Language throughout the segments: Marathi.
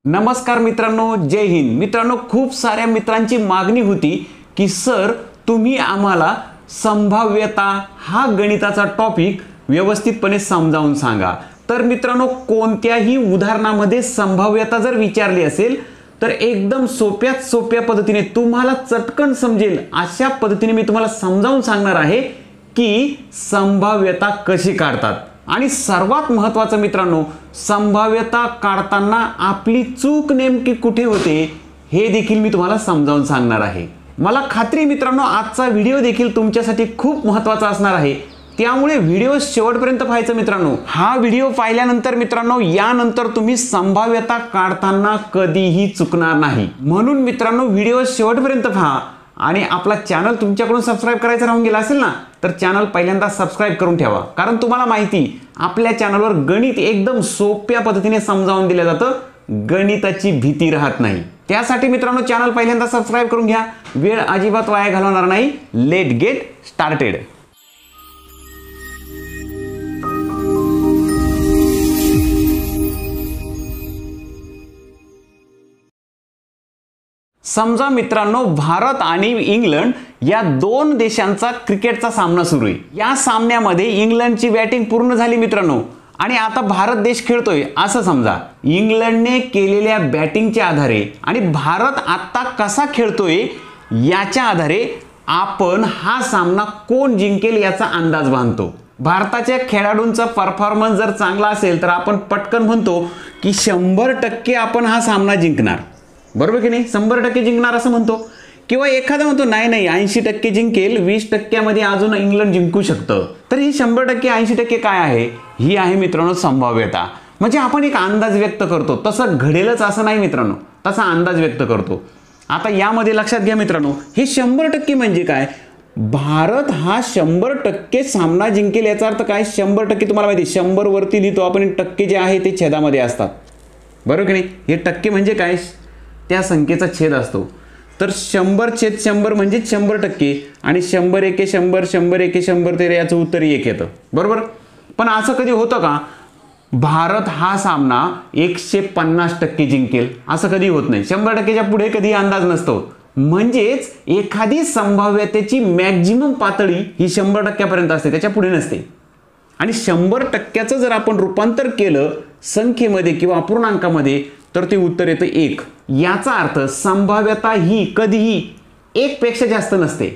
नमस्कार मित्रांनो, जय हिंद। मित्रांनो, खूप साऱ्या मित्रांची मागणी होती की सर तुम्ही आम्हाला संभाव्यता हा गणिताचा टॉपिक व्यवस्थितपणे समजावून सांगा। तर मित्रांनो, कोणत्याही उदाहरणामध्ये संभाव्यता जर विचारली असेल तर एकदम सोप्यात सोप्या पद्धतीने तुम्हाला चटकन समजेल अशा पद्धतीने मी तुम्हाला समजावून सांगणार आहे की संभाव्यता कशी काढतात। आणि सर्वात महत्त्वाचं मित्रांनो, संभाव्यता काढताना आपली चूक नेमकी कुठे होते हे देखील मी तुम्हाला समजावून सांगणार आहे। मला खात्री मित्रांनो, आजचा व्हिडिओ देखील तुमच्यासाठी खूप महत्त्वाचा असणार आहे, त्यामुळे व्हिडिओ शेवटपर्यंत पाहायचा मित्रांनो। हा व्हिडिओ पाहिल्यानंतर मित्रांनो, यानंतर तुम्ही संभाव्यता काढताना कधीही चुकणार नाही। म्हणून मित्रांनो, व्हिडिओ शेवटपर्यंत पहा आणि आपला चॅनल तुमच्याकडून सबस्क्राइब करायचं राहून गेला असेल ना, तर चॅनल पहिल्यांदा सबस्क्राइब करून ठेवा, कारण तुम्हाला माहिती आपल्या चॅनलवर गणित एकदम सोप्या पद्धतीने समजावून दिलं जातं, गणिताची भीती राहत नाही। त्यासाठी मित्रांनो, चॅनल पहिल्यांदा सबस्क्राइब करून घ्या, वेळ अजिबात वाया घालवणार नाही। Let get started. समजा मित्रांनो, भारत आणि इंग्लंड या दोन देशांचा क्रिकेटचा सामना सुरू आहे। या सामन्यामध्ये इंग्लंडची बॅटिंग पूर्ण झाली मित्रांनो, आणि आता भारत देश खेळतोय असं समजा। इंग्लंडने केलेल्या बॅटिंगच्या आधारे आणि भारत आता कसा खेळतोय याच्या आधारे आपण हा सामना कोण जिंकेल याचा अंदाज बांधतो। भारताच्या खेळाडूंचा परफॉर्मन्स जर चांगला असेल तर आपण पटकन म्हणतो की 100% आपण हा सामना जिंकणार, बरोबर की नाही? 100% जिंकणार असं म्हणतो, किंवा एखादा म्हणतो नाही नाही 80% जिंकेल, 20% अजून इंग्लंड जिंकू शकतं। तर ही 100% 80% काय आहे? ही आहे मित्रांनो संभाव्यता। म्हणजे आपण एक अंदाज व्यक्त करतो, तसं घडेलच असं नाही मित्रांनो, तसा अंदाज व्यक्त करतो। आता यामध्ये लक्षात घ्या मित्रांनो, हे 100% म्हणजे काय? भारत हा 100% सामना जिंकेल याचा अर्थ काय? 100% तुम्हाला माहिती 100 वरती लिहितो आपण, टक्के जे आहे ते छेदामध्ये असतात, बरोबर की नाही? हे टक्के म्हणजे काय? त्या संख्येचा छेद असतो। तर 100/100 म्हणजे 100%, आणि 100 एके 100, 100 एके 100, तर याचं उत्तर 1 येतं, बरोबर? पण असं कधी होतं का भारत हा सामना 150% जिंकेल? असं कधी होत नाही। 100%च्या पुढे कधी अंदाज नसतो। म्हणजेच एखादी संभाव्यतेची मॅक्झिमम पातळी ही 100%पर्यंत असते, त्याच्या पुढे नसते। आणि 100%चं जर आपण रूपांतर केलं संख्येमध्ये किंवा अपूर्णांकामध्ये तर ते उत्तर येतं 1। याचा अर्थ संभाव्यता ही कधीही 1 पेक्षा जास्त नसते,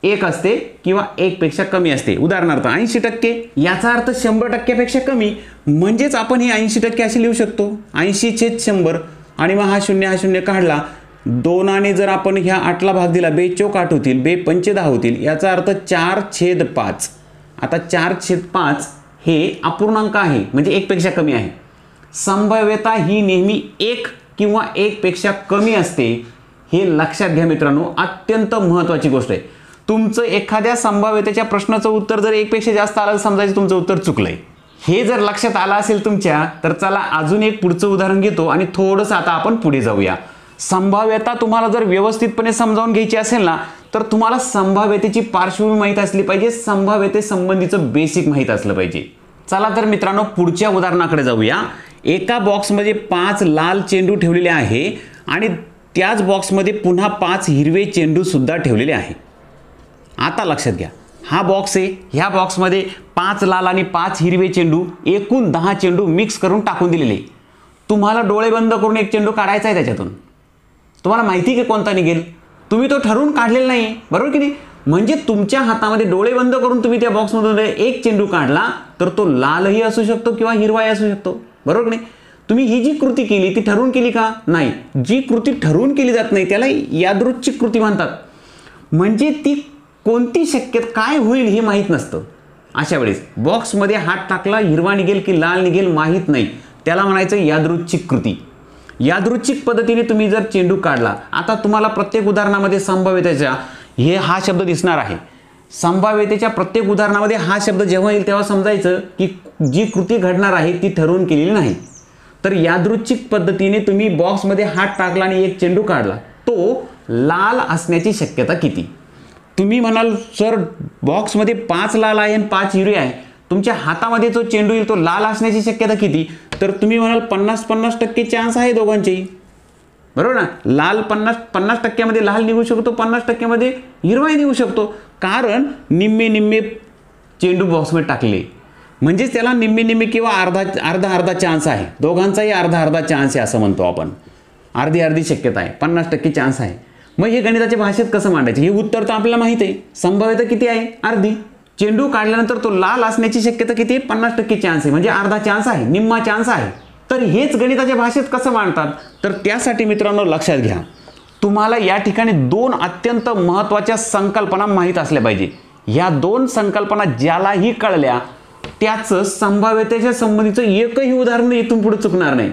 1 असते किंवा 1 पेक्षा कमी असते। उदाहरणार्थ 80%, याचा अर्थ 100% पेक्षा कमी, म्हणजेच आपण हे 80% असे लिहू शकतो, 80/100, आणि मग हा 0 काढला, 2 जर आपण ह्या 8ला भाग दिला, 2 चौक 8 होतील, 2 पंचे 10 होतील, याचा अर्थ 4/5। आता 4/5 हे अपूर्णांक आहे, म्हणजे 1 पेक्षा कमी आहे। संभाव्यता ही नेहमी 1 किंवा 1 पेक्षा कमी असते, हे लक्षात घ्या मित्रांनो, अत्यंत महत्त्वाची गोष्ट आहे। तुमचं एखाद्या संभाव्यतेच्या प्रश्नाचं उत्तर जर 1 पेक्षा जास्त आलं, समजायचं तुमचं उत्तर चुकलंय। हे जर लक्षात आलं असेल तुमच्या, तर चला अजून एक पुढचं उदाहरण घेतो आणि थोडंसं आता आपण पुढे जाऊया। संभाव्यता तुम्हाला जर व्यवस्थितपणे समजावून घ्यायची असेल ना, तर तुम्हाला संभाव्यतेची पार्श्वभूमी माहीत असली पाहिजे, संभाव्यतेसंबंधीचं बेसिक माहीत असलं पाहिजे। चला तर मित्रांनो, पुढच्या उदाहरणाकडे जाऊया। एका बॉक्समध्ये 5 लाल चेंडू ठेवलेले आहे आणि त्याच बॉक्समध्ये पुन्हा 5 हिरवे चेंडू सुद्धा ठेवलेले आहे। आता लक्षात घ्या, हा बॉक्स आहे, ह्या बॉक्समध्ये 5 लाल आणि 5 हिरवे चेंडू, एकूण 10 चेंडू मिक्स करून टाकून दिलेले। तुम्हाला डोळे बंद करून एक चेंडू काढायचा आहे त्याच्यातून। तुम्हाला माहिती की कोणता निघेल? तुम्ही तो ठरवून काढलेला नाही, बरोबर की नाही? म्हणजे तुमच्या हातामध्ये डोळे बंद करून तुम्ही त्या बॉक्समधून एक चेंडू काढला तर तो लालही असू शकतो किंवा हिरवाही असू शकतो, बरोबर की नाही? तुम्ही ही जी कृती केली ती ठरवून केली का? नाही। जी कृती ठरवून केली जात नाही त्याला यादृच्छिक कृती म्हणतात। म्हणजे ती कोणती शक्यता काय होईल हे माहीत नसतं। अशा वेळेस बॉक्समध्ये हात टाकला, हिरवा निघेल की लाल निघेल माहीत नाही, त्याला म्हणायचं यादृच्छिक कृती। यादृच्छिक पद्धतीने तुम्ही जर चेंडू काढला, आता तुम्हाला प्रत्येक उदाहरणामध्ये संभाव्यतेच्या हा शब्द दिसणार आहे। संभाव्यतेच्या प्रत्येक उदाहरणामध्ये हा शब्द जेव्हा येईल तेव्हा समजायचं की जी कृती घडणार आहे ती ठरवून केलेली नाही। तर यादृच्छिक पद्धतीने तुम्ही बॉक्समध्ये हात टाकला आणि एक चेंडू काढला, तो लाल असण्याची शक्यता किती? तुम्ही म्हणाल सर बॉक्समध्ये 5 लाल आहे आणि 5 हिरवे आहे, तुमच्या हातामध्ये जो चेंडू येईल तो लाल असण्याची शक्यता किती, तर तुम्ही म्हणाल 50-50% चान्स आहे दोघांचेही, बरोबर ना. लाल 50% लाल निघू शकतो, 50% हिरवाही निघू शकतो, कारण निम्मे निम्मे चेंडू बॉक्समध्ये टाकले, म्हणजेच त्याला निम्मे निम्मे किंवा अर्धा चान्स आहे, दोघांचाही अर्धा चान्स आहे असं म्हणतो आपण. अर्धी शक्यता आहे, 50% चान्स आहे. मग हे गणिताच्या भाषेत कसं मांडायचं, हे उत्तर तर आपल्याला माहिती आहे. संभाव्यता किती आहे, अर्धी. चेंडू काढल्यानंतर तो लाल असण्याची शक्यता किती आहे, 50% चान्स आहे, म्हणजे अर्धा चान्स आहे, निम्मा चान्स आहे. तर हेच गणिताच्या भाषेत कसं मांडतात, तर त्यासाठी मित्रांनो लक्षात घ्या, तुम्हाला या ठिकाणी दोन अत्यंत महत्त्वाच्या संकल्पना माहीत असल्या पाहिजे. ह्या दोन संकल्पना ज्यालाही कळल्या त्याचं संभाव्यतेच्या संबंधीचं एकही उदाहरण इथून पुढे चुकणार नाही.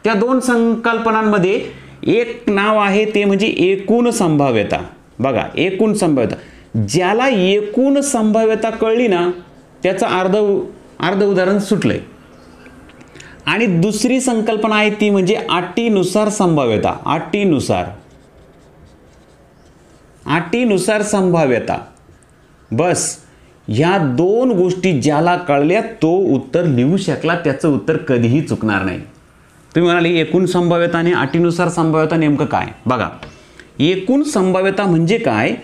त्या दोन संकल्पनांमध्ये एक नाव आहे ते म्हणजे एकूण संभाव्यता. बघा, एकूण संभाव्यता, ज्याला एकूण संभाव्यता कळली ना त्याचं अर्ध उदाहरण सुटलंय. आणि दुसरी संकल्पना आहे ती म्हणजे अटीनुसार संभाव्यता. अटीनुसार संभाव्यता. बस ह्या दोन गोष्टी ज्याला कळल्या तो उत्तर लिहू शकला, त्याचं उत्तर कधीही चुकणार नाही. तुम्ही म्हणाले एकूण संभाव्यता आणि अटीनुसार संभाव्यता नेमकं काय. बघा, एकूण संभाव्यता म्हणजे काय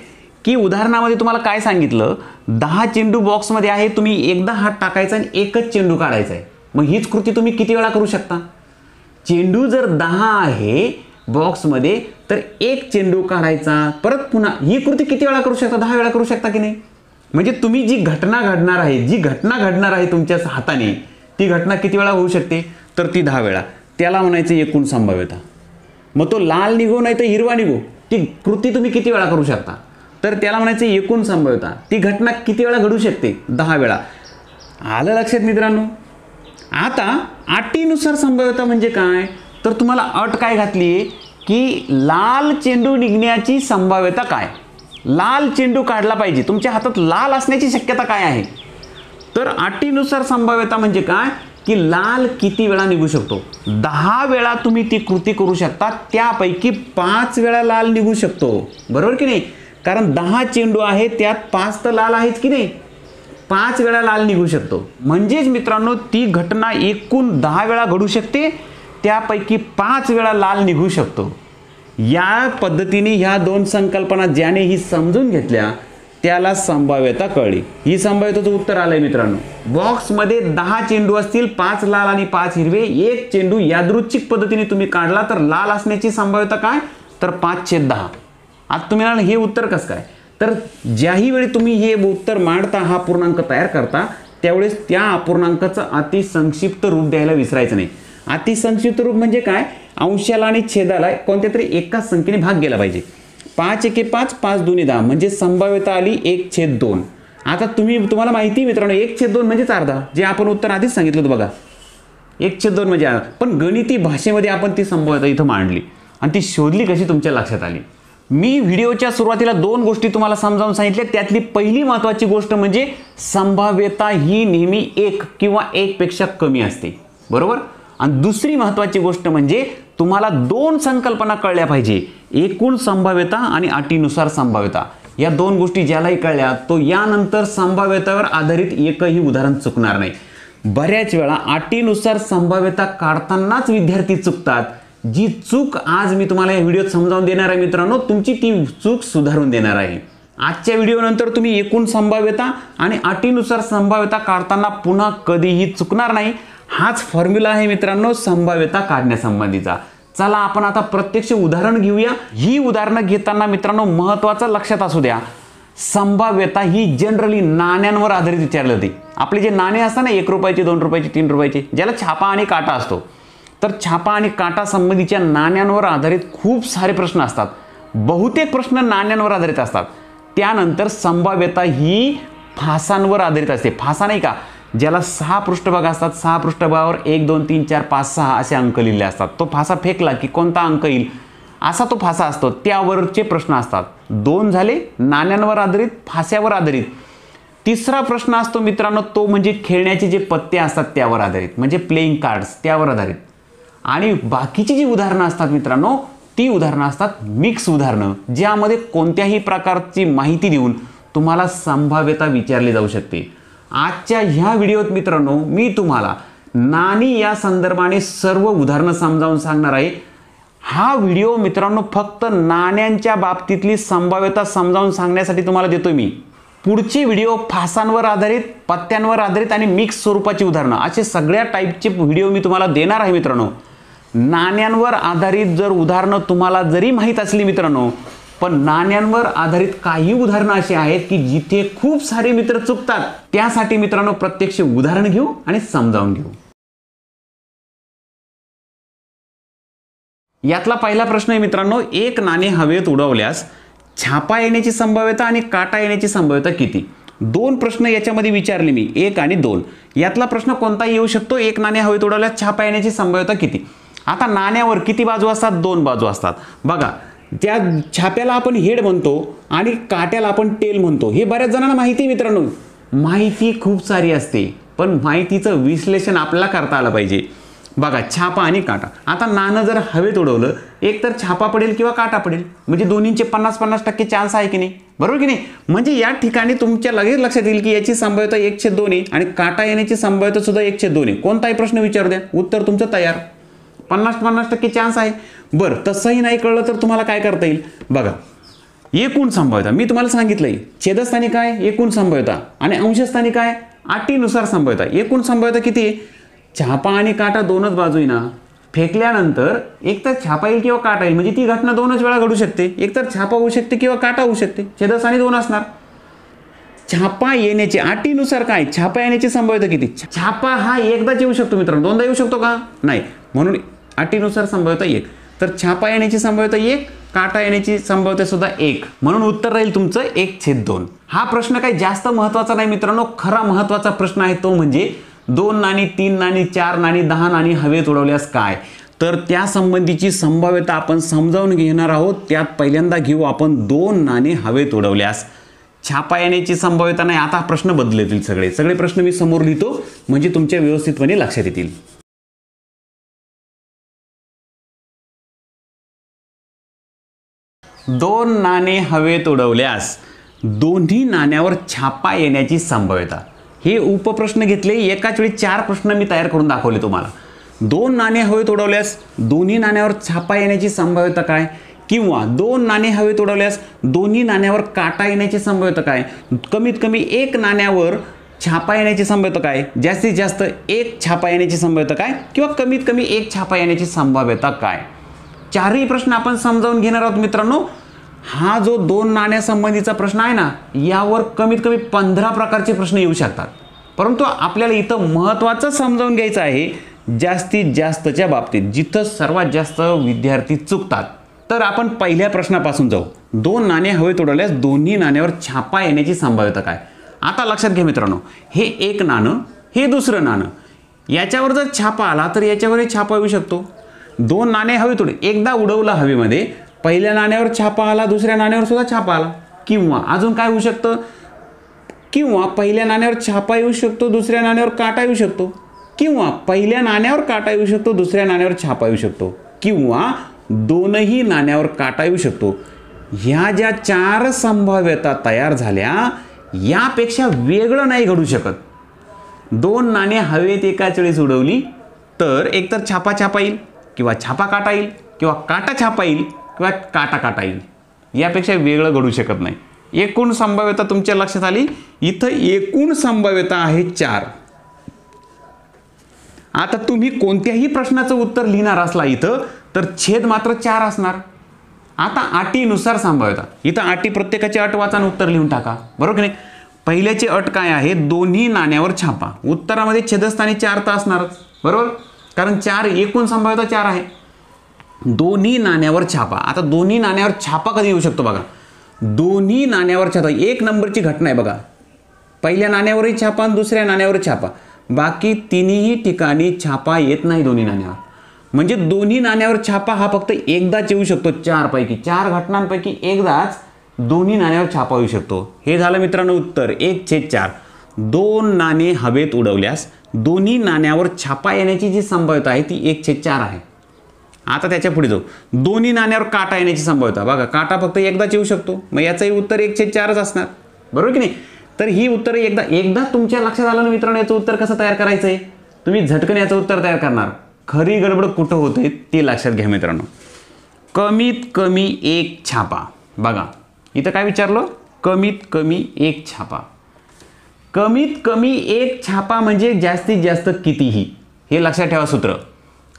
की उदाहरणामध्ये तुम्हाला काय सांगितलं, 10 चेंडू बॉक्समध्ये आहे, तुम्ही एकदा हात टाकायचा आणि एकच चेंडू काढायचा आहे. मग हीच कृती तुम्ही किती वेळा करू शकता. चेंडू जर 10 आहे बॉक्समध्ये तर एक चेंडू काढायचा, परत पुन्हा ही कृती किती वेळा करू शकता, 10 वेळा करू शकता की नाही. म्हणजे तुम्ही जी घटना घडणार आहे तुमच्या हाताने, ती घटना किती वेळा होऊ शकते, तर ती 10 वेळा. त्याला म्हणायचं एकूण संभाव्यता. मग तो लाल निघो नाही तर हिरवा निघो, ती कृती तुम्ही किती वेळा करू शकता, तर त्याला म्हणायचं एकूण संभाव्यता. ती घटना किती वेळा घडू शकते, 10 वेळा. आलं लक्षात मित्रांनो. आता अटीनुसार संभाव्यता म्हणजे काय, तर तुम्हाला अट काय घातली आहे की लाल चेंडू निघण्याची संभाव्यता काय, लाल चेंडू काढला पाहिजे, तुमच्या हातात लाल असण्याची शक्यता काय आहे. तर अटीनुसार संभाव्यता म्हणजे काय की लाल किती वेळा निघू शकतो. 10 वेळा तुम्ही ती कृती करू शकता, त्यापैकी 5 वेळा लाल निघू शकतो, बरोबर की नाही. कारण 10 चेंडू आहे त्यात 5 तर लाल आहेच की नाही, 5 वेळा लाल निघू शकतो. म्हणजेच मित्रांनो ती घटना एकूण 10 वेळा घडू शकते, त्यापैकी 5 वेळा लाल निघू शकतो. या पद्धतीने ह्या दोन संकल्पना ज्याने ही समजून घेतल्या त्याला संभाव्यता कळली. ही संभाव्यतेचं उत्तर आलंय मित्रांनो. बॉक्समध्ये 10 चेंडू असतील, 5 लाल आणि 5 हिरवे, एक चेंडू यादृच्छिक पद्धतीने तुम्ही काढला तर लाल असण्याची संभाव्यता काय, तर 5/10. आता तुम्ही म्हणाल हे उत्तर कसं काय, तर ज्याही वेळी तुम्ही हे उत्तर मांडता, हा पूर्णांक तयार करता, त्यावेळेस त्या अपूर्णांकाचं अतिसंक्षिप्त रूप द्यायला विसरायचं नाही. अतिसंक्षिप्त रूप म्हणजे काय, अंशाला आणि छेदाला कोणत्या तरी एकाच संख्येने भाग गेला पाहिजे. 5 × 5 = 5 × 2 = 10, म्हणजे संभाव्यता आली 1/2. आता तुम्हाला माहिती मित्रांनो 1/2 म्हणजेच अर्धा, जे आपण उत्तर आधीच सांगितलं होतं बघा, 1/2 म्हणजे अर्धा. पण गणिती भाषेमध्ये आपण ती संभाव्यता इथं मांडली आणि ती शोधली कशी तुमच्या लक्षात आली. मी व्हिडिओच्या सुरुवातीला 2 गोष्टी तुम्हाला समजावून सांगितल्या. त्यातली पहिली महत्त्वाची गोष्ट म्हणजे संभाव्यता ही नेहमी 1 किंवा 1 पेक्षा कमी असते, बरोबर. आणि दुसरी महत्त्वाची गोष्ट म्हणजे तुम्हाला 2 संकल्पना कळल्या पाहिजे, एकूण संभाव्यता आणि अटीनुसार संभाव्यता. या 2 गोष्टी ज्यालाही कळल्या तो यानंतर संभाव्यतेवर आधारित एकही उदाहरण चुकणार नाही. बऱ्याच वेळा अटीनुसार संभाव्यता काढतानाच विद्यार्थी चुकतात. जी चूक आज मी तुम्हाला या व्हिडिओत समजावून देणार आहे मित्रांनो, तुमची ती चूक सुधारून देणार आहे. आजच्या व्हिडिओनंतर तुम्ही एकूण संभाव्यता आणि अटीनुसार संभाव्यता काढताना पुन्हा कधीही चुकणार नाही. हाच फॉर्म्युला आहे मित्रांनो संभाव्यता काढण्यासंबंधीचा. चला आपण आता प्रत्यक्ष उदाहरण घेऊया. ही उदाहरणं घेताना मित्रांनो महत्त्वाचं लक्षात असू द्या, संभाव्यता ही जनरली नाण्यांवर आधारित विचारली जाते. आपले जे नाणे असतात ना, 1 रुपयाचे, 2 रुपयाचे, 3 रुपयाचे, ज्याला छापा आणि काटा असतो, तर छापा आणि काटा संबंधीच्या नाण्यांवर आधारित खूप सारे प्रश्न असतात. बहुतेक प्रश्न नाण्यांवर आधारित असतात. त्यानंतर संभाव्यता ही फासांवर आधारित असते. फासा नाही का, ज्याला 6 पृष्ठभाग असतात, 6 पृष्ठभागावर 1 2 3 4 5 6 असे अंक लिहिलेले असतात. तो फासा फेकला की कोणता अंक येईल असा तो फासा असतो, त्यावरचे प्रश्न असतात. 2 झाले नाण्यांवर आधारित, फास्यावर आधारित. तिसरा प्रश्न असतो मित्रांनो तो म्हणजे खेळण्याचे जे पत्ते असतात त्यावर आधारित, म्हणजे प्लेइंग कार्ड्स त्यावर आधारित. आणि बाकीची जी उदाहरणं असतात मित्रांनो, ती उदाहरणं असतात मिक्स उदाहरणं, ज्यामध्ये कोणत्याही प्रकारची माहिती देऊन तुम्हाला संभाव्यता विचारली जाऊ शकते. आजच्या ह्या व्हिडिओत मित्रांनो मी तुम्हाला नाणी या संदर्भाने सर्व उदाहरणं समजावून सांगणार आहे। हा व्हिडिओ मित्रांनो फक्त नाण्यांच्या बाबतीतली संभाव्यता समजावून सांगण्यासाठी तुम्हाला देतोय मी। पुढचे व्हिडिओ फासांवर आधारित, पत्त्यांवर आधारित आणि मिक्स स्वरूपाची उदाहरणं असे सगळ्या टाईपचे व्हिडिओ मी तुम्हाला देणार आहे मित्रांनो। नाण्यांवर आधारित जर उदाहरणं तुम्हाला जरी माहीत असली मित्रांनो, पण नाण्यांवर आधारित काही उदाहरणं अशी आहेत की जिथे खूप सारे मित्र चुकतात, त्यासाठी मित्रांनो प्रत्यक्ष उदाहरण घेऊ आणि समजावून घेऊ। यातला पहिला प्रश्न आहे मित्रांनो, एक नाणे हवेत उडवल्यास छापा येण्याची संभाव्यता आणि काटा येण्याची संभाव्यता किती? दोन प्रश्न याच्यामध्ये विचारले मी, 1 आणि 2। यातला प्रश्न कोणताही येऊ शकतो। एक नाणे हवेत उडवल्यास छापा येण्याची संभाव्यता किती? आता नाण्यावर किती बाजू असतात? 2 बाजू असतात। बघा, त्या छाप्याला आपण हेड म्हणतो आणि काट्याला आपण टेल म्हणतो। हे बऱ्याच जणांना माहिती आहे मित्रांनो। माहिती खूप सारी असते, पण माहितीचं विश्लेषण आपल्याला करता आलं पाहिजे। बघा, छापा आणि काटा। आता नाणं जर हवेत उडवलं, एक तर छापा पडेल किंवा काटा पडेल, म्हणजे दोन्हींचे 50-50% चान्स आहे की नाही, बरोबर की नाही? म्हणजे या ठिकाणी तुमच्या लगेच लक्षात येईल की याची संभाव्यता 1/2 आहे आणि काटा येण्याची संभाव्यता सुद्धा 1/2 आहे। कोणताही प्रश्न विचारू द्या, उत्तर तुमचं तयार। 50-50% चान्स आहे। बरं, तसंही नाही कळलं तर तुम्हाला काय करता येईल? बघा, एकूण संभाव्यता मी तुम्हाला सांगितलंय। छेदस्थानी काय? एकूण संभाव्यता। आणि अंशस्थानी काय? अटीनुसार संभाव्यता। एकूण संभाव्यता किती आहे? छापा आणि काटा दोनच बाजू आहे ना, फेकल्यानंतर एक तर छापा येईल किंवा काटा येईल, म्हणजे ती घटना दोनच वेळा घडू शकते। एक तर छापा होऊ शकते किंवा काटा होऊ शकते। छेदस्थानी 2 असणार। छापा येण्याची अटीनुसार काय? छापा येण्याची संभाव्यता किती? छापा हा एकदाच येऊ शकतो मित्रांनो, दोनदा येऊ शकतो का? नाही, म्हणून अटीनुसार संभाव्यता 1। तर छापा येण्याची संभाव्यता 1, काटा येण्याची संभाव्यता सुद्धा 1, म्हणून उत्तर राहील तुमचं 1/2। हा प्रश्न काही जास्त महत्त्वाचा नाही मित्रांनो। खरा महत्त्वाचा प्रश्न आहे तो म्हणजे 2 नाणी, 3 नाणी, 4 नाणी, 10 नाणी हवेत उडवल्यास काय? तर त्या संबंधीची संभाव्यता आपण समजावून घेणार आहोत। त्यात पहिल्यांदा घेऊ आपण 2 नाणी हवेत उडवल्यास छापा येण्याची संभाव्यता नाही। आता प्रश्न बदलतील, सगळे प्रश्न मी समोर लिहितो म्हणजे तुमच्या व्यवस्थितपणे लक्षात येतील। 2 नाणे हवेत उडवल्यास दोन्ही नाण्यावर छापा येण्याची संभाव्यता। हे उपप्रश्न घेतले, एकाच वेळी 4 प्रश्न मी तयार करून दाखवले तुम्हाला। 2 नाणे हवेत उडवल्यास दोन्ही नाण्यावर छापा येण्याची संभाव्यता काय? किंवा 2 नाणे हवेत उडवल्यास दोन्ही नाण्यावर काटा येण्याची संभाव्यता काय? कमीत कमी 1 नाण्यावर छापा येण्याची संभाव्यता काय? जास्तीत जास्त 1 छापा येण्याची संभाव्यता काय? किंवा कमीत कमी 1 छापा येण्याची संभाव्यता काय? 4ही प्रश्न आपण समजावून घेणार आहोत मित्रांनो। हा जो 2 नाण्यासंबंधीचा प्रश्न आहे ना, यावर कमीत कमी 15 प्रकारचे प्रश्न येऊ शकतात, परंतु आपल्याला इथं महत्त्वाचं समजावून घ्यायचं आहे जास्तीत जास्तच्या बाबतीत, जिथं सर्वात जास्त विद्यार्थी चुकतात। तर आपण पहिल्या प्रश्नापासून जाऊ। 2 नाणे हवेत उडवल्यास दोन्ही नाण्यावर छापा येण्याची संभाव्यता काय? आता लक्षात घ्या मित्रांनो, हे एक नाणं, हे दुसरं नाणं, याच्यावर जर छापा आला तर याच्यावरही छापा येऊ शकतो। 2 नाणे हवेत एकदा उडवलं हवेमध्ये, पहिल्या नाण्यावर छापा आला, दुसऱ्या नाण्यावर सुद्धा छापा आला, किंवा अजून काय होऊ शकतं? किंवा पहिल्या नाण्यावर छापा येऊ शकतो, दुसऱ्या नाण्यावर काटा येऊ शकतो, किंवा पहिल्या नाण्यावर काटा येऊ शकतो, दुसऱ्या नाण्यावर छापा येऊ शकतो, किंवा दोनही नाण्यावर काटा येऊ शकतो। ह्या ज्या 4 संभाव्यता तयार झाल्या, यापेक्षा वेगळं नाही घडू शकत। 2 नाणे हवेत एकाच वेळेस उडवली तर एकतर छापा येईल, किंवा छापा काटा येईल, किंवा काटा छापा येईल, किंवा काटा काटा येईल। यापेक्षा वेगळं घडू शकत नाही। एकूण संभाव्यता तुमच्या लक्षात आली? इथं एकूण संभाव्यता आहे 4। आता तुम्ही कोणत्याही प्रश्नाचं उत्तर लिहिणार असला इथं, तर छेद मात्र 4 असणार। आता अटीनुसार संभाव्यता, इथं अटी प्रत्येकाची अट वाचा आणि उत्तर लिहून टाका, बरोबर की नाही? पहिल्याची अट काय आहे? दोन्ही नाण्यावर छापा। उत्तरामध्ये छेदस्थानी 4 तर असणारच, बरोबर, कारण 4 एकूण संभाव्यता 4 आहे। दोन्ही नाण्यावर छापा। आता दोन्ही नाण्यावर छापा कधी येऊ शकतो? बघा, दोन्ही नाण्यावर छापा 1 नंबरची घटना आहे बघा। पहिल्या नाण्यावरही छापा आणि दुसऱ्या नाण्यावर छापा, बाकी तिन्ही ठिकाणी छापा येत नाही दोन्ही नाण्यावर। म्हणजे दोन्ही नाण्यावर छापा हा फक्त एकदाच येऊ शकतो। 4 पैकी 4 घटनांपैकी एकदाच दोन्ही नाण्यावर छापा येऊ शकतो। हे झालं मित्रांनो उत्तर 1/4। 2 नाणे हवेत उडवल्यास दोन्ही नाण्यावर छापा येण्याची जी संभाव्यता आहे ती 1/4 आहे। आता त्याच्या पुढे जाऊ। दोन्ही नाण्यावर काटा येण्याची संभाव्यता, बघा काटा फक्त एकदाच येऊ शकतो, मग याचंही उत्तर 1/4च असणार, बरोबर की नाही? तर ही उत्तर एकदा तुमच्या लक्षात आलं ना मित्रांनो, याचं उत्तर कसं तयार करायचं आहे, तुम्ही झटकन याचं उत्तर तयार करणार. खरी गडबड कुठं होते ते लक्षात घ्या मित्रांनो. कमीत कमी एक छापा. बघा इथं काय विचारलं, कमीत कमी एक छापा. कमीत कमी एक छापा म्हणजे जास्तीत जास्त कितीही, हे लक्षात ठेवा सूत्र.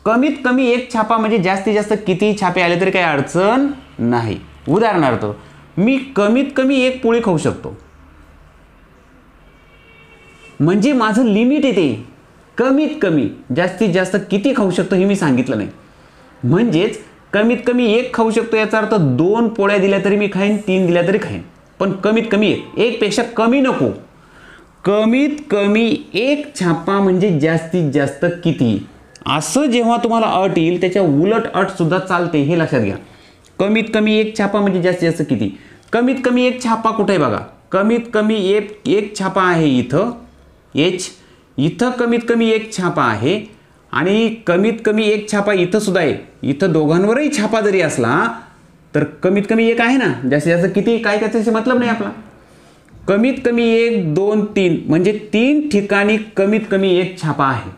कमीत कमी एक छापा म्हणजे जास्तीत जास्त कितीही छापे आले तरी काही अडचण नाही. उदाहरणार्थ मी कमीत कमी एक पोळी खाऊ शकतो, म्हणजे माझं लिमिट येते. कमीत कमी, जास्तीत जास्त किती खाऊ शकतो हे मी सांगितलं नाही. म्हणजेच कमीत कमी एक खाऊ शकतो याचा अर्थ 2 पोळ्या दिल्या तरी मी खाईन, 3 दिल्या तरी खाईन, पण कमीत कमी एक पेक्षा कमी नको. कमीत कमी एक छापा म्हणजे जास्तीत जास्त किती. असं जेव्हा तुम्हाला अट येईल त्याच्या उलट अट सुद्धा चालते, हे लक्षात घ्या. कमीत कमी एक छापा म्हणजे जास्तीत जास्त किती. कमीत कमी एक छापा कुठे आहे बघा, कमीत कमी एक छापा आहे इथं एच, इथं कमीत कमी एक छापा आहे आणि कमीत कमी एक छापा इथं सुद्धा आहे. इथं दोघांवरही छापा जरी असला तर कमीत कमी एक आहे ना, जास्तीत जास्त किती काय त्याच्याशी मतलब नाही आपला. कमीत कमी 1 2 3 म्हणजे 3 ठिकाणी कमीत कमी एक छापा आहे.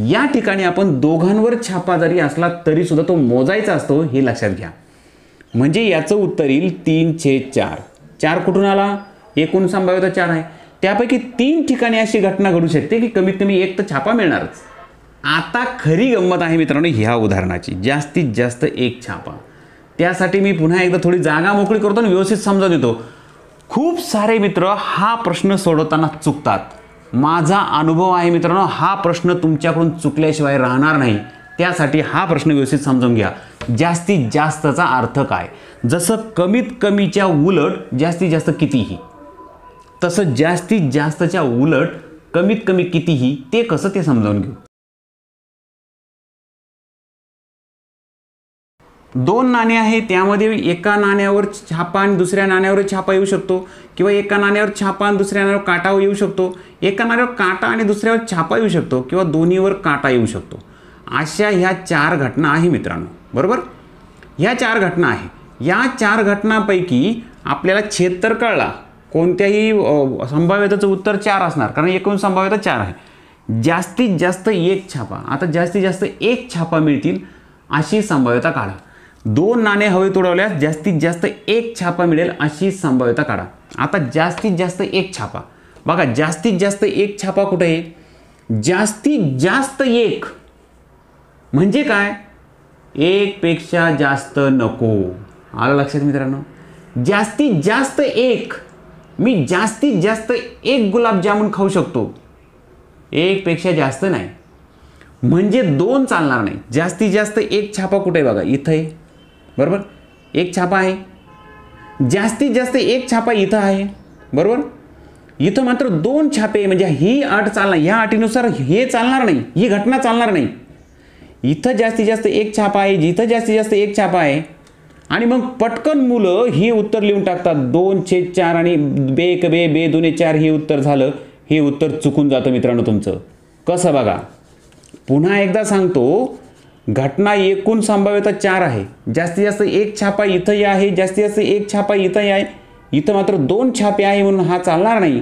या ठिकाणी आपण दोघांवर छापा जरी असला तरी सुद्धा तो मोजायचा असतो, हे लक्षात घ्या. म्हणजे याचं उत्तर येईल 3/4. 4 कुठून आला, एकूण संभाव्यता 4 आहे, त्यापैकी 3 ठिकाणी अशी घटना घडू शकते की कमीत कमी एक तर छापा मिळणारच. आता खरी गंमत आहे मित्रांनो ह्या उदाहरणाची, जास्तीत जास्त एक छापा. त्यासाठी मी पुन्हा एकदा थोडी जागा मोकळी करतो आणि व्यवस्थित समजावून देतो. खूप सारे मित्र हा प्रश्न सोडवताना चुकतात. माझा अनुभव आहे मित्रांनो, हा प्रश्न तुमच्याकडून चुकल्याशिवाय राहणार नाही. त्यासाठी हा प्रश्न व्यवस्थित समजून घ्या. जास्तीत जास्तचा अर्थ काय, जसं कमीत कमीच्या उलट जास्तीत जास्त कितीही, तसं जास्तीत जास्तच्या उलट कमीत कमी कितीही, ते कसं ते समजावून घेऊ. 2 नाणे आहे, त्यामध्ये एका नाण्यावर छापा आणि दुसऱ्या नाण्यावर छापा येऊ शकतो, किंवा एका नाण्यावर छापा आणि दुसऱ्या नाण्यावर काटा येऊ शकतो, एका नाण्यावर काटा आणि दुसऱ्यावर छापा येऊ शकतो, किंवा दोन्हीवर काटा येऊ शकतो. अशा ह्या 4 घटना आहे मित्रांनो, बरोबर. ह्या 4 घटना आहे. या 4 घटनांपैकी आपल्याला छेद तर कळला, कोणत्याही संभाव्यतेचं उत्तर 4 असणार, कारण एकूण संभाव्यता 4 आहे. जास्तीत जास्त एक छापा, आता जास्तीत जास्त एक छापा मिळतील अशी संभाव्यता काढा. 2 नाणे हवेत उडवल्यास जास्तीत जास्त एक छापा मिळेल अशी संभाव्यता काढा. आता जास्तीत जास्त एक छापा बघा, जास्तीत जास्त एक छापा कुठे आहे, जास्तीत जास्त एक म्हणजे काय, एक पेक्षा जास्त नको. आलं लक्षात मित्रांनो. जास्तीत जास्त एक, मी जास्तीत जास्त एक गुलाबजामुन खाऊ शकतो, एक पेक्षा जास्त नाही, म्हणजे 2 चालणार नाही. जास्तीत जास्त एक छापा कुठे आहे बघा, इथं आहे, बरोबर. एक छापा आहे. जास्तीत जास्त एक छापा इथं आहे, बरोबर. इथं मात्र 2 छापे, म्हणजे ही अट चालणार, ह्या अटीनुसार हे चालणार नाही, ही घटना चालणार नाही. इथं जास्तीत जास्त एक छापा आहे, जिथं जास्तीत जास्त एक छापा आहे, आणि मग पटकन मुलं ही उत्तर लिहून टाकतात 2/4 आणि बे 2/4 हे उत्तर झालं. हे उत्तर चुकून जातं मित्रांनो तुमचं. कसं बघा, पुन्हा एकदा सांगतो, घटना एकूण संभाव्यता 4 आहे, जास्तीत जास्त एक छापा इथंही आहे, जास्तीत जास्त एक छापा इथंही आहे, इथं मात्र 2 छापे आहे म्हणून हा चालणार नाही.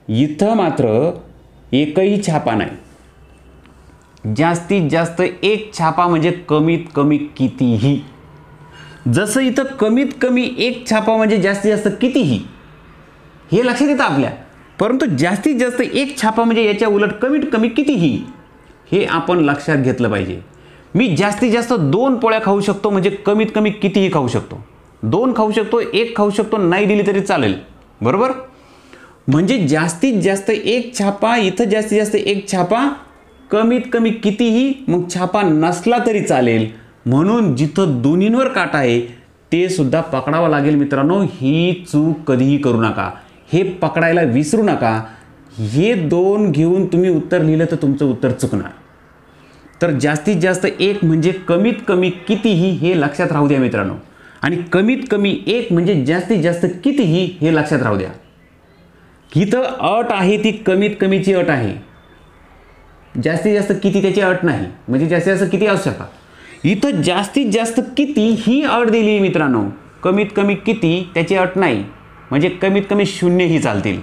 इथं मात्र एकही छापा नाही. जास्तीत जास्त एक छापा म्हणजे कमीत कमी कितीही. जसं इथं कमीत कमी एक छापा म्हणजे जास्तीत जास्त कितीही, हे लक्षात येतं आपल्या. परंतु जास्तीत जास्त एक छापा म्हणजे याच्या उलट कमीत कमी कितीही, हे आपण लक्षात घेतलं पाहिजे. मी जास्तीत जास्त 2 पोळ्या खाऊ शकतो म्हणजे कमीत कमी कितीही खाऊ शकतो. 2 खाऊ शकतो, 1 खाऊ शकतो, नाही दिली तरी चालेल, बरोबर. म्हणजे जास्तीत जास्त एक छापा, इथं जास्तीत जास्त एक छापा, कमीत कमी कितीही, मग छापा नसला तरी चालेल. म्हणून जिथं दोन्हींवर काटा आहे ते सुद्धा पकडावं लागेल मित्रांनो. ही चूक कधीही करू नका, हे पकडायला विसरू नका. हे 2 घेऊन तुम्ही उत्तर लिहिलं तर तुमचं उत्तर चुकणार. तर जास्तीत जास्त एक म्हणजे कमीत कमी कितीही, हे लक्षात राहू द्या मित्रांनो. आणि कमीत कमी एक म्हणजे जास्तीत जास्त कितीही, हे लक्षात राहू द्या. इथं अट आहे ती कमीत कमीची अट आहे, जास्तीत जास्त किती त्याची अट नाही. म्हणजे जास्तीत जास्त किती असू शकतात. इथं जास्तीत जास्त किती ही अट दिली मित्रांनो, कमीत कमी किती त्याची अट नाही. म्हणजे कमीत कमी 0 ही चालतील,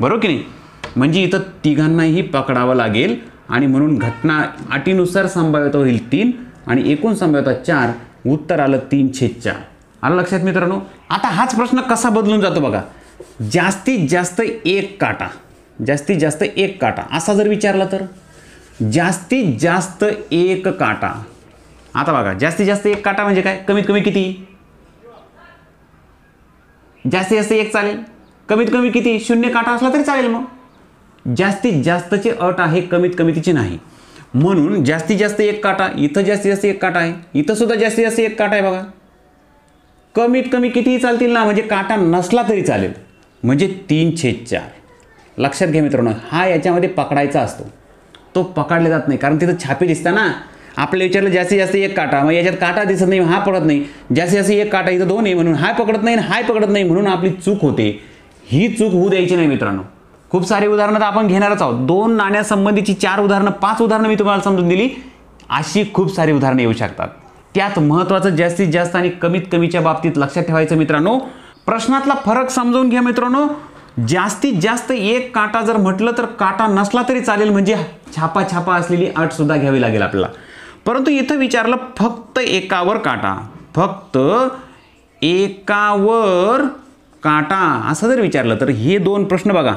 बरोबर की नाही? म्हणजे इथं तिघांनाही पकडावं लागेल आणि म्हणून घटना अटीनुसार संभाव्यता होईल 3 आणि एकूण संभाव्यता 4. उत्तर आलं 3/4. आलं लक्षात मित्रांनो? आता हाच प्रश्न कसा बदलून जातो बघा. जास्तीत जास्त एक काटा, जास्तीत जास्त एक काटा असा जर विचारला तर जास्तीत जास्त एक काटा. आता बघा जास्तीत जास्त एक काटा म्हणजे काय? कमीत कमी किती? जास्तीत जास्त एक चालेल, कमीत कमी किती? 0 काटा असला तरी चालेल. मग जास्तीत जास्तची अट आहे, कमीत कमी तिची नाही. म्हणून जास्तीत जास्त एक काटा, इथं जास्तीत जास्त एक काटा आहे, इथं सुद्धा जास्तीत जास्त एक काटा आहे बघा. कमीत कमी कितीही चालतील ना, म्हणजे काटा नसला तरी चालेल, म्हणजे 3/4. लक्षात घ्या मित्रांनो, हा याच्यामध्ये पकडायचा असतो, तो पकडला जात नाही. कारण तिथं छापे दिसतात ना. आपल्याला विचारलं जास्तीत जास्त एक काटा, मग याच्यात काटा दिसत नाही, हा पकडत नाही. जास्तीत जास्त एक काटा, इथं 2 आहे म्हणून हा पकडत नाही, हा पकडत नाही, म्हणून आपली चूक होते. ही चूक होऊ द्यायची नाही मित्रांनो. खूप सारे उदाहरणं तर आपण घेणारच आहोत. 2 नाण्यासंबंधीची 4 उदाहरणं, 5 उदाहरणं मी तुम्हाला समजून दिली. अशी खूप सारी उदाहरणं येऊ शकतात. त्यात महत्त्वाचं जास्तीत जास्त आणि कमीत कमीच्या बाबतीत लक्षात ठेवायचं मित्रांनो. प्रश्नातला फरक समजून घ्या मित्रांनो. जास्तीत जास्त एक काटा जर म्हटलं तर काटा नसला तरी चालेल, म्हणजे छापा असलेली अट सुद्धा घ्यावी लागेल आपल्याला. परंतु इथं विचारलं फक्त एकावर काटा, फक्त एकावर काटा असं जर विचारलं तर हे 2 प्रश्न बघा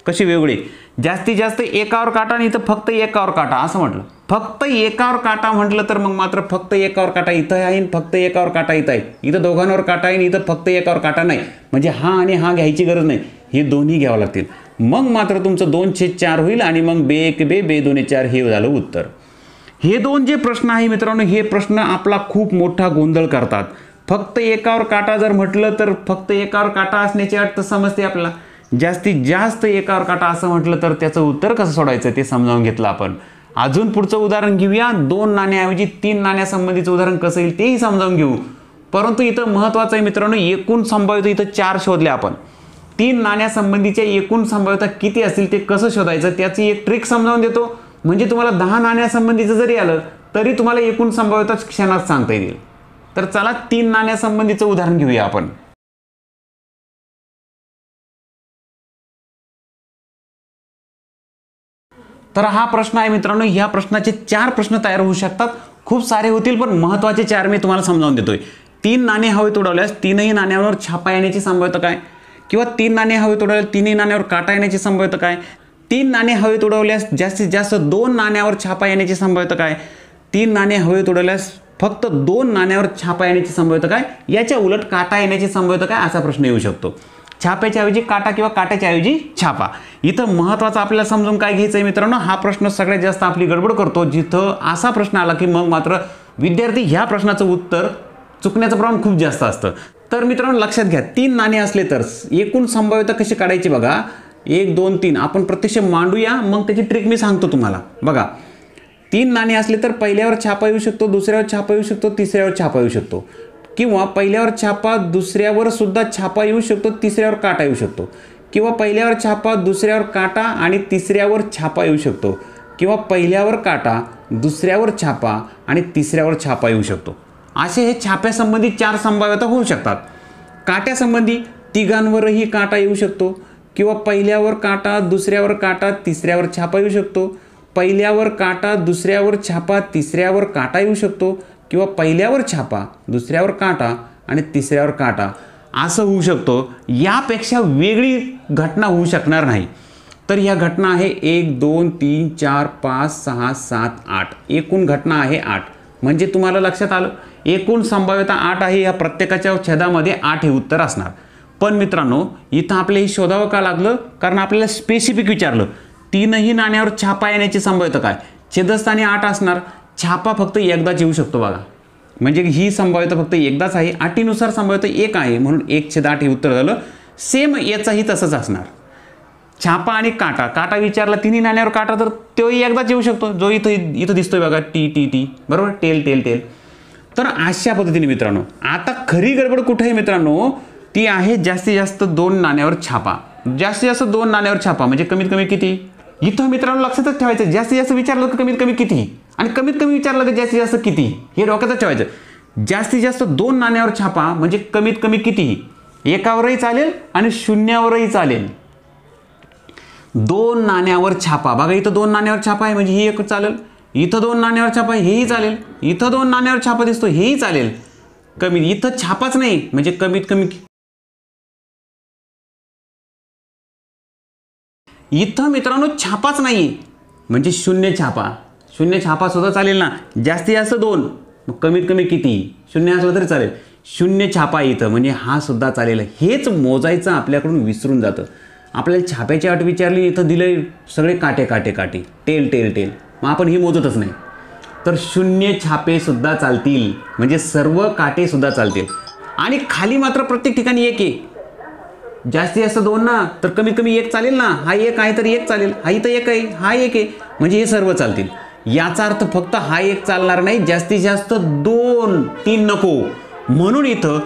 कशी वेगळे. जास्तीत जास्त एकावर काटा आणि इथं फक्त एकावर काटा असं म्हटलं. फक्त एकावर काटा म्हटलं तर मग मात्र फक्त एकावर काटा इथं आहे आणि फक्त एकावर काटा इथं आहे. इथं दोघांवर काटा आहे आणि इथं फक्त एकावर काटा नाही. म्हणजे हा आणि हा घ्यायची गरज नाही, हे दोन्ही घ्यावं लागतील. मग मात्र तुमचं 2/4 होईल आणि मग बे 2 4 हे झालं उत्तर. हे 2 जे प्रश्न आहे मित्रांनो, हे प्रश्न आपला खूप मोठा गोंधळ करतात. फक्त एकावर काटा जर म्हटलं तर फक्त एकावर काटा असण्याची अट तर समजते आपल्याला. जास्तीत जास्त एकावर काटा असं म्हटलं तर त्याचं उत्तर कसं सोडायचं ते समजावून घेतलं आपण. अजून पुढचं उदाहरण घेऊया. 2 नाण्याऐवजी 3 नाण्यासंबंधीचं उदाहरण कसं येईल तेही समजावून घेऊ. परंतु इथं महत्त्वाचं आहे मित्रांनो, एकूण संभाव्यता इथं 4 शोधले आपण. 3 नाण्यासंबंधीच्या एकूण संभाव्यता किती असतील ते कसं शोधायचं त्याची एक ट्रिक समजावून देतो. म्हणजे तुम्हाला 10 नाण्यासंबंधीचं जरी आलं तरी तुम्हाला एकूण संभाव्यता क्षणात सांगता येईल. तर चला 3 नाण्यासंबंधीचं उदाहरण घेऊया आपण. तर हा प्रश्न आहे मित्रांनो. ह्या प्रश्नाचे 4 प्रश्न तयार होऊ शकतात. खूप सारे होतील पण महत्त्वाचे 4 मी तुम्हाला समजावून देतोय. 3 नाणे हवेत उडवल्यास 3ही नाण्यावर छापा येण्याची संभाव्यता काय? किंवा 3 नाणे हवेत उडवल्यास 3ही नाण्यावर काटा येण्याची संभाव्यता काय? 3 नाणे हवेत उडवल्यास जास्तीत जास्त 2 नाण्यावर छापा येण्याची संभाव्यता काय? 3 नाणे हवेत उडवल्यास फक्त 2 नाण्यावर छापा येण्याची संभाव्यता काय? याच्या उलट काटा येण्याची संभाव्यता काय? असा प्रश्न येऊ शकतो. छाप्याच्या ऐवजी काटा किंवा काट्याच्या ऐवजी छापा. इथं महत्त्वाचं आपल्याला समजून काय घ्यायचं आहे मित्रांनो, हा प्रश्न सगळ्यात जास्त आपली गडबड करतो. जिथं असा प्रश्न आला की मग मात्र विद्यार्थी ह्या प्रश्नाचं उत्तर चुकण्याचं प्रमाण खूप जास्त असतं. तर मित्रांनो लक्षात घ्या, 3 नाणे असले तर एकूण संभाव्यता कशी काढायची बघा. 1 2 3 आपण प्रत्यक्ष मांडूया, मग त्याची ट्रिक मी सांगतो तुम्हाला. बघा 3 नाणे असले तर पहिल्यावर छापा येऊ शकतो, दुसऱ्यावर छापा येऊ शकतो, तिसऱ्यावर छापा येऊ शकतो. किंवा पहिल्यावर छापा दुसऱ्यावर सुद्धा छापा येऊ शकतो, तिसऱ्यावर काटा येऊ शकतो. किंवा पहिल्यावर छापा दुसऱ्यावर काटा आणि तिसऱ्यावर छापा येऊ शकतो. किंवा पहिल्यावर काटा दुसऱ्यावर छापा आणि तिसऱ्यावर छापा येऊ शकतो. असे हे छाप्यासंबंधी 4 संभाव्यता होऊ शकतात. काट्यासंबंधी तिघांवरही काटा येऊ शकतो. किंवा पहिल्यावर काटा दुसऱ्यावर काटा तिसऱ्यावर छापा येऊ शकतो. पहिल्यावर काटा दुसऱ्यावर छापा तिसऱ्यावर काटा येऊ शकतो. किंवा पहिल्यावर छापा दुसऱ्यावर काटा आणि तिसऱ्यावर काटा असं होऊ शकतो. यापेक्षा वेगळी घटना होऊ शकणार नाही. तर ह्या घटना आहे 1 2 3 4 5 6 7 8. एकूण घटना आहे 8. म्हणजे तुम्हाला लक्षात आलं एकूण संभाव्यता 8 आहे. या प्रत्येकाच्या छेदामध्ये 8 हे उत्तर असणार. पण मित्रांनो इथं आपल्या हे शोधावं का लागलं, कारण आपल्याला स्पेसिफिक विचारलं. 3ही नाण्यावर छापा येण्याची संभाव्यता काय? छेदस्थानी 8 असणार. छापा फक्त एकदाच येऊ शकतो बघा. म्हणजे ही संभाव्यता फक्त एकदाच आहे. अटीनुसार संभाव्यता 1 आहे म्हणून 1/8 हे उत्तर झालं. सेम याचाही तसंच असणार. छापा आणि काटा. काटा विचारला 3ही नाण्यावर काटा तर तोही एकदाच येऊ शकतो, जो इथं दिसतोय बघा टी बरोबर, टेल. तर अशा पद्धतीने मित्रांनो आता खरी गडबड कुठे आहे मित्रांनो, ती आहे जास्तीत जास्त 2 नाण्यावर छापा. जास्तीत जास्त 2 नाण्यावर छापा म्हणजे कमीत कमी किती? इथं मित्रांनो लक्षातच ठेवायचं. जास्तीत जास्त विचारलं तर कमीत कमी किती आणि कमीत कमी विचारलं तर जास्तीत जास्त किती हे डोक्यातच ठेवायचं. जास्तीत जास्त 2 नाण्यावर छापा म्हणजे कमीत कमी किती. एकावरही चालेल आणि शून्यावरही चालेल. 2 नाण्यावर छापा. बघा इथं 2 नाण्यावर छापा आहे म्हणजे ही एक चालेल. इथं 2 नाण्यावर छापा हेही चालेल. इथं 2 नाण्यावर छापा दिसतो हेही चालेल. इथं छापाच नाही म्हणजे कमीत कमी इथं मित्रांनो छापाच नाही म्हणजे शून्य छापा. शून्य छापा सुद्धा चालेल ना. जास्तीत जास्त 2, कमीत कमी किती शून्य असलं तरी चालेल. शून्य छापा इथं म्हणजे हा सुद्धा चालेल. हेच मोजायचं आपल्याकडून विसरून जातं. आपल्याला छाप्याची अट विचारली इथं दिलंय सगळे काटे काटे काटे टेल टेल टेल, मग आपण हे मोजतच नाही. तर शून्य छापे सुद्धा चालतील म्हणजे सर्व काटे सुद्धा चालतील. आणि खाली मात्र प्रत्येक ठिकाणी एक आहे. जास्तीत जास्त 2 ना, तर कमीत कमी 1 चालेल ना. हा 1 आहे तर 1 चालेल. हा इथं 1 आहे, हा 1 आहे म्हणजे हे सर्व चालतील. याचा अर्थ फक्त हा 1 चालणार नाही, जास्तीत जास्त 2, 3 नको. म्हणून इथं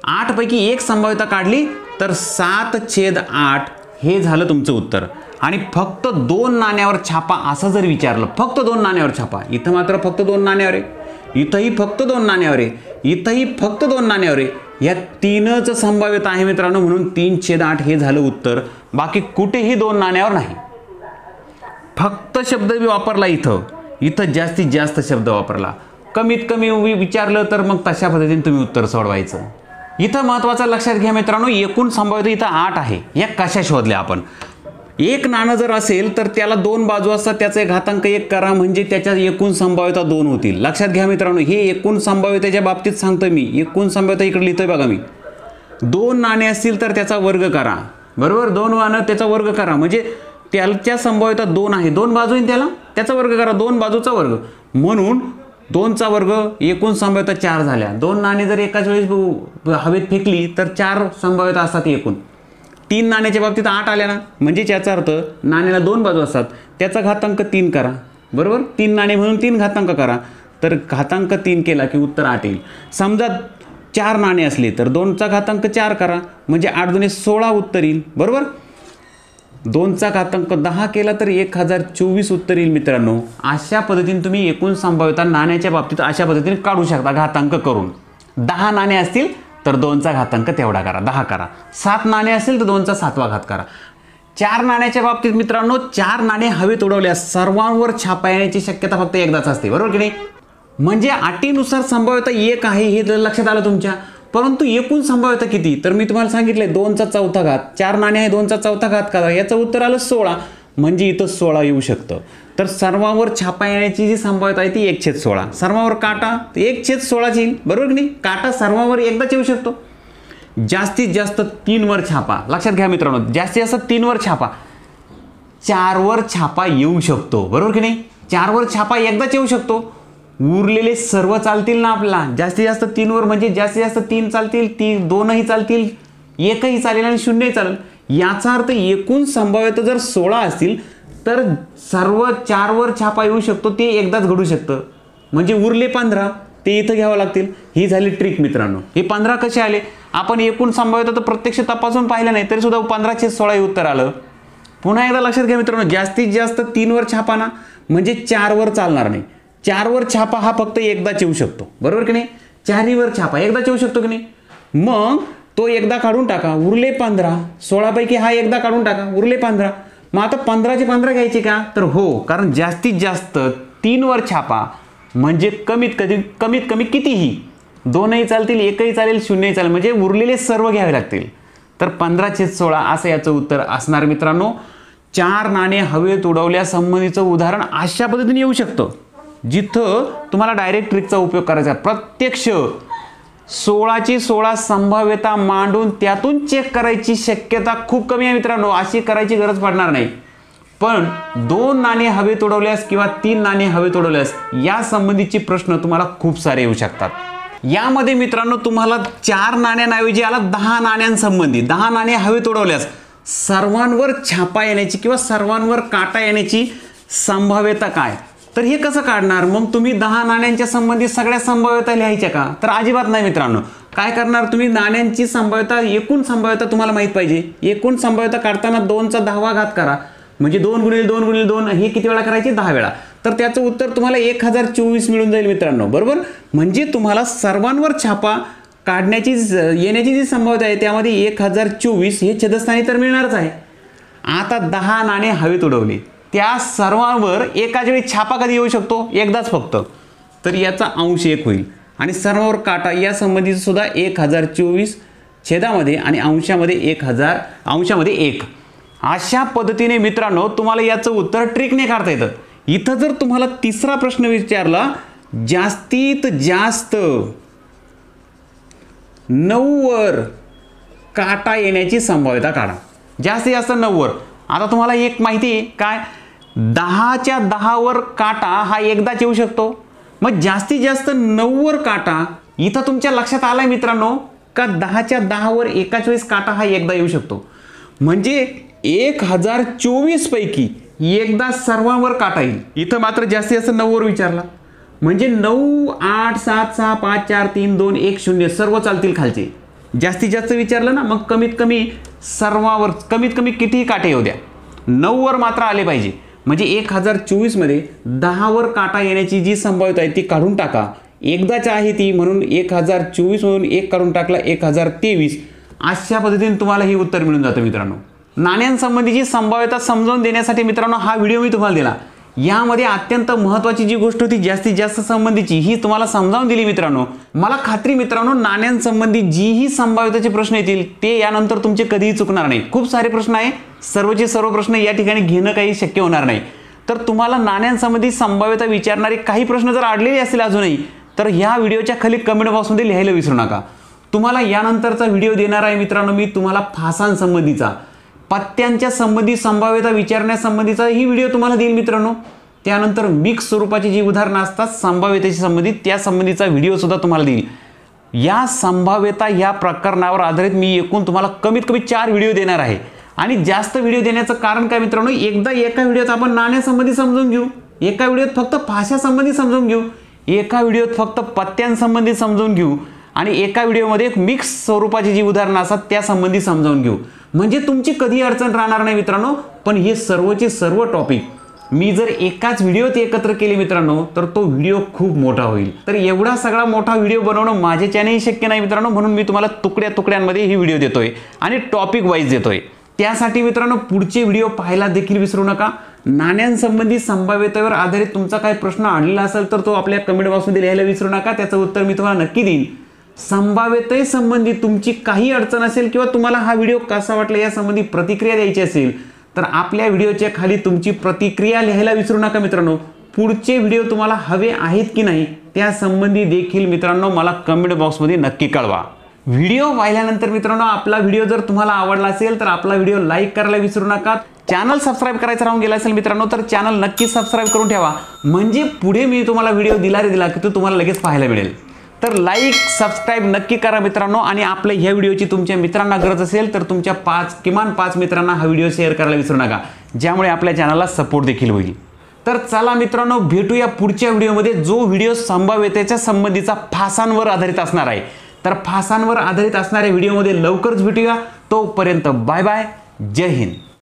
8 पैकी 1 संभाव्यता काढली तर 7/8 हे झालं तुमचं उत्तर. आणि फक्त 2 नाण्यावर छापा असं जर विचारलं, फक्त 2 नाण्यावर छापा. इथं मात्र फक्त 2 नाण्यावर आहे. इथंही फक्त 2 नाण्यावर आहे. इथंही फक्त 2 नाण्यावर आहे. या 3च संभाव्यता आहे मित्रांनो. म्हणून 3/8 हे झालं उत्तर. बाकी कुठेही 2 नाण्यावर नाही. फक्त शब्द वापरला इथं जास्तीत जास्त शब्द वापरला. कमीत कमी विचारलं तर मग तशा पद्धतीने तुम्ही उत्तर सोडवायचं. इथं महत्त्वाचं लक्षात घ्या मित्रांनो, एकूण संभाव्यता इथं 8 आहे. या कशा शोधल्या आपण. एक नाणं जर असेल तर त्याला 2 बाजू असतात, त्याचा घातांक 1 करा म्हणजे त्याच्या एकूण संभाव्यता 2 होतील. लक्षात घ्या मित्रांनो, हे एकूण संभाव्यतेच्या बाबतीत सांगतोय मी. एकूण संभाव्यता इकडे लिहितोय बघा मी. 2 नाणे असतील तर त्याचा वर्ग करा. बरोबर, 2 नाणं त्याचा वर्ग करा म्हणजे त्याच्या संभाव्यता 2 आहे. 2 बाजू आहे त्याचा वर्ग करा. 2 बाजूचा वर्ग म्हणून 2चा वर्ग एकूण संभाव्यता 4 झाल्या. 2 नाणे जर एकाच वेळेस हवेत फेकली तर 4 संभाव्यता असतात एकूण. 3 नाण्याच्या बाबतीत 8 आल्या ना, म्हणजे याचा अर्थ नाण्याला 2 बाजू असतात, त्याचा घातांक 3 करा. बरोबर, 3 नाणे म्हणून 3 घातांक करा. तर घातांक 3 केला की उत्तर 8 येईल. समजा 4 नाणे असले तर 2चा घातांक 4 करा म्हणजे 8 दुणे 16 उत्तर येईल. बरोबर, 2चा घातांक 10 केला तर 1024 उत्तर येईल मित्रांनो. अशा पद्धतीने तुम्ही एकूण संभाव्यता नाण्याच्या बाबतीत अशा पद्धतीने काढू शकता घातांक करून. 10 नाणे असतील तर 2चा घातांक तेवढा करा, 10 करा. 7 नाणे असेल तर 2चा 7वा घात करा. 4 नाण्याच्या बाबतीत मित्रांनो, 4 नाणे हवेत उडवल्यास सर्वांवर छापा येण्याची शक्यता फक्त एकदाच असते. बरोबर की नाही. म्हणजे अटीनुसार संभाव्यता 1 आहे हे लक्षात आलं तुमच्या. परंतु एकूण संभाव्यता किती तर मी तुम्हाला सांगितलंय 2चा 4था घात. 4 नाणे आहे, 2चा 4था घात करा. याचं उत्तर आलं 16 म्हणजे इथं 16 येऊ शकतं. तर सर्वांवर छापा येण्याची जी संभाव्यता आहे ती 1/16. सर्वांवर काटा 1/16 येईल. बरोबर की नाही. काटा सर्वांवर एकदाच येऊ शकतो. जास्तीत जास्त 3 वर छापा. लक्षात घ्या मित्रांनो, जास्तीत जास्त 3 वर छापा. 4 वर छापा येऊ शकतो. बरोबर की नाही. 4 वर छापा एकदाच येऊ शकतो. उरलेले सर्व चालतील ना आपल्याला. जास्तीत जास्त 3 वर म्हणजे जास्तीत जास्त 3 चालतील, 2ही चालतील, 1ही चालेल आणि 0ही चालेल. याचा अर्थ एकूण संभाव्यता जर 16 असतील तर सर्व 4 वर छापा येऊ शकतो, ते एकदाच घडू शकतं. म्हणजे उरले 15 ते इथं घ्यावं लागतील. ही झाली ट्रिक मित्रांनो. हे 15 कसे आले आपण एकूण संभाव्यता तर प्रत्यक्ष तपासून पाहिलं नाही तरी सुद्धा 15/16 हे उत्तर आलं. पुन्हा एकदा लक्षात घ्या मित्रांनो, जास्तीत जास्त 3 वर छापा ना म्हणजे 4 वर चालणार नाही. 4 वर छापा हा फक्त एकदाच येऊ शकतो. बरोबर की नाही. 4ही वर छापा एकदाच येऊ शकतो की नाही. मग तो एकदा काढून टाका, उरले 15. 16 पैकी हा एकदा काढून टाका, उरले 15. मग आता 15चे 15 घ्यायचे का तर हो, कारण जास्तीत जास्त 3 वर छापा म्हणजे कमीत कमी कितीही 2ही चालतील, 1ही चालेल, 0ही चालेल म्हणजे उरलेले सर्व घ्यावे लागतील. तर 15/16 असं याचं उत्तर असणार मित्रांनो. 4 नाणे हवेत उडवल्यासंबंधीचं उदाहरण अशा पद्धतीने येऊ शकतं जिथं तुम्हाला डायरेक्ट ट्रिकचा उपयोग करायचा. प्रत्यक्ष 16ची 16 संभाव्यता मांडून त्यातून चेक करायची शक्यता खूप कमी आहे मित्रांनो. अशी करायची गरज पडणार नाही. पण 2 नाणे हवेत उडवल्यास किंवा 3 नाणे हवेत उडवल्यास या संबंधीचे प्रश्न तुम्हाला खूप सारे येऊ शकतात. यामध्ये मित्रांनो तुम्हाला 4 नाण्यांऐवजी आला 10 नाण्यांसंबंधी. 10 नाणे हवेत उडवल्यास सर्वांवर छापा येण्याची किंवा सर्वांवर काटा येण्याची संभाव्यता काय तर हे कसं काढणार. मग तुम्ही 10 नाण्यांच्या संबंधित सगळ्या संभाव्यता लिहायच्या का तर अजिबात नाही मित्रांनो. काय करणार तुम्ही, नाण्यांची संभाव्यता एकूण संभाव्यता तुम्हाला माहित पाहिजे. एकूण संभाव्यता काढताना 2चा 10वा घात करा म्हणजे 2 × 2 × 2 हे किती वेळा करायचे 10 वेळा. तर त्याचं उत्तर तुम्हाला 1024 मिळून जाईल मित्रांनो. बरोबर, म्हणजे तुम्हाला सर्वांवर छापा काढण्याची येण्याची जी संभाव्यता आहे त्यामध्ये 1024 हे छेदस्थानी तर मिळणारच आहे. आता 10 नाणे हवेत उडवले, त्या सर्वांवर एकाच वेळी छापा कधी येऊ शकतो? एकदाच फक्त. तर याचा अंश 1 होईल आणि सर्वांवर काटा या संबंधीचं सुद्धा 1024 छेदामध्ये आणि अंशामध्ये 1. अशा पद्धतीने मित्रांनो तुम्हाला याचं उत्तर ट्रिकने काढता येतं. इथं जर तुम्हाला तिसरा प्रश्न विचारला, जास्तीत जास्त 9 काटा येण्याची संभाव्यता काढा. जास्तीत जास्त 9. आता तुम्हाला एक माहिती आहे काय, 10च्या 10वर काटा हा एकदाच येऊ शकतो. मग जास्तीत जास्त 9 काटा इथं तुमच्या लक्षात आलाय मित्रांनो का 10च्या 10वर एकाच वेळेस काटा हा एकदा येऊ शकतो. म्हणजे 1024 पैकी एकदा सर्वांवर काटा येईल. इथं मात्र जास्तीत जास्त 9 वर विचारला, म्हणजे 9, 8, 7, 6, 5, 4, 3, 2, 1, 0 सर्व चालतील खालचे. जास्तीत जास्त विचारलं ना, मग कमीत कमी सर्वांवर कमीत कमी कितीही काटे येऊ द्या, 9 वर मात्र आले पाहिजे. म्हणजे 1024 मध्ये 10वर काटा येण्याची जी संभाव्यता आहे ती काढून टाका. एकदाच आहे ती, म्हणून 1024 मधून 1 काढून टाकला 1023. अशा पद्धतीने तुम्हाला हे उत्तर मिळून जातं मित्रांनो. नाण्यांसंबंधीची संभाव्यता समजावून देण्यासाठी मित्रांनो हा व्हिडिओ मी तुम्हाला दिला. यामध्ये अत्यंत महत्त्वाची जी गोष्ट होती जास्तीत जास्त संबंधीची ही तुम्हाला समजावून दिली मित्रांनो. मला खात्री मित्रांनो, नाण्यांसंबंधी जीही संभाव्यतेचे प्रश्न येतील ते यानंतर तुमचे कधीही चुकणार नाही. खूप सारे प्रश्न आहे, सर्वचे सर्व प्रश्न या ठिकाणी घेणं काही शक्य होणार नाही. तर तुम्हाला नाण्यांसंबंधी संभाव्यता विचारणारे काही प्रश्न जर अडलेले असतील अजूनही, तर ह्या व्हिडिओच्या खाली कमेंट बॉक्समध्ये लिहायला विसरू नका. तुम्हाला यानंतरचा व्हिडिओ देणार आहे मित्रांनो मी तुम्हाला फासांसंबंधीचा, पत्त्यांच्या संबंधी संभाव्यता विचारण्यासंबंधीचा ही व्हिडिओ तुम्हाला देईल मित्रांनो. त्यानंतर मिक्स स्वरूपाची जी उदाहरणं असतात संभाव्यतेशी संबंधित त्या संबंधीचा व्हिडिओ सुद्धा तुम्हाला देईल. या संभाव्यता या प्रकरणावर आधारित मी एकूण तुम्हाला कमीत कमी 4 व्हिडिओ देणार आहे. आणि जास्त व्हिडिओ देण्याचं कारण काय मित्रांनो, एकदा एका व्हिडिओत आपण नाण्यासंबंधी समजून घेऊ, एका व्हिडिओत फक्त भाषासंबंधी समजून घेऊ, एका व्हिडिओत फक्त पत्त्यांसंबंधी समजून घेऊ आणि एका व्हिडिओमध्ये एक मिक्स स्वरूपाची जी उदाहरणं असतात त्या संबंधी समजावून घेऊ. म्हणजे तुमची कधी अडचण राहणार नाही मित्रांनो. पण हे सर्वचे सर्व टॉपिक मी जर एकाच व्हिडिओत एकत्र केले मित्रांनो तर तो व्हिडिओ खूप मोठा होईल. तर एवढा सगळा मोठा व्हिडिओ बनवणं माझ्याच्यानेही शक्य नाही मित्रांनो. म्हणून मी तुम्हाला तुकड्यामध्ये ही व्हिडिओ देतोय आणि टॉपिक वाईज देतोय. त्यासाठी मित्रांनो पुढचे व्हिडिओ पाहायला देखील विसरू नका. नाण्यांसंबंधी संभाव्यतेवर आधारित तुमचा काही प्रश्न आलेला असेल तर तो आपल्या कमेंट बॉक्समध्ये लिहायला विसरू नका. त्याचं उत्तर मी तुम्हाला नक्की देईन. संभाव्यतेसंबंधी तुमची काही अडचण असेल किंवा तुम्हाला हा व्हिडिओ कसा वाटला यासंबंधी प्रतिक्रिया द्यायची असेल तर आपल्या व्हिडिओच्या खाली तुमची प्रतिक्रिया लिहायला विसरू नका मित्रांनो. पुढचे व्हिडिओ तुम्हाला हवे आहेत की नाही त्यासंबंधी देखील मित्रांनो मला कमेंट बॉक्समध्ये नक्की कळवा. व्हिडिओ पाहिल्यानंतर मित्रांनो आपला व्हिडिओ जर तुम्हाला आवडला असेल तर आपला व्हिडिओ लाईक करायला विसरू नका. चॅनल सबस्क्राईब करायचं राहून गेला असेल मित्रांनो तर चॅनल नक्की सबस्क्राईब करून ठेवा. म्हणजे पुढे मी तुम्हाला व्हिडिओ दिला की तो तुम्हाला लगेच पाहायला मिळेल. तर लाईक सबस्क्राईब नक्की करा मित्रांनो. आणि आपल्या ह्या व्हिडिओची तुमच्या मित्रांना गरज असेल तर तुमच्या किमान 5 मित्रांना हा व्हिडिओ शेअर करायला विसरू नका, ज्यामुळे आपल्या चॅनलला सपोर्ट देखील होईल. तर चला मित्रांनो भेटूया पुढच्या व्हिडिओमध्ये, जो व्हिडिओ संभाव्यतेच्या संबंधीचा फासांवर आधारित असणार आहे. तर फासांवर आधारित असणाऱ्या व्हिडिओमध्ये लवकरच भेटूया. तोपर्यंत बाय बाय, जय हिंद.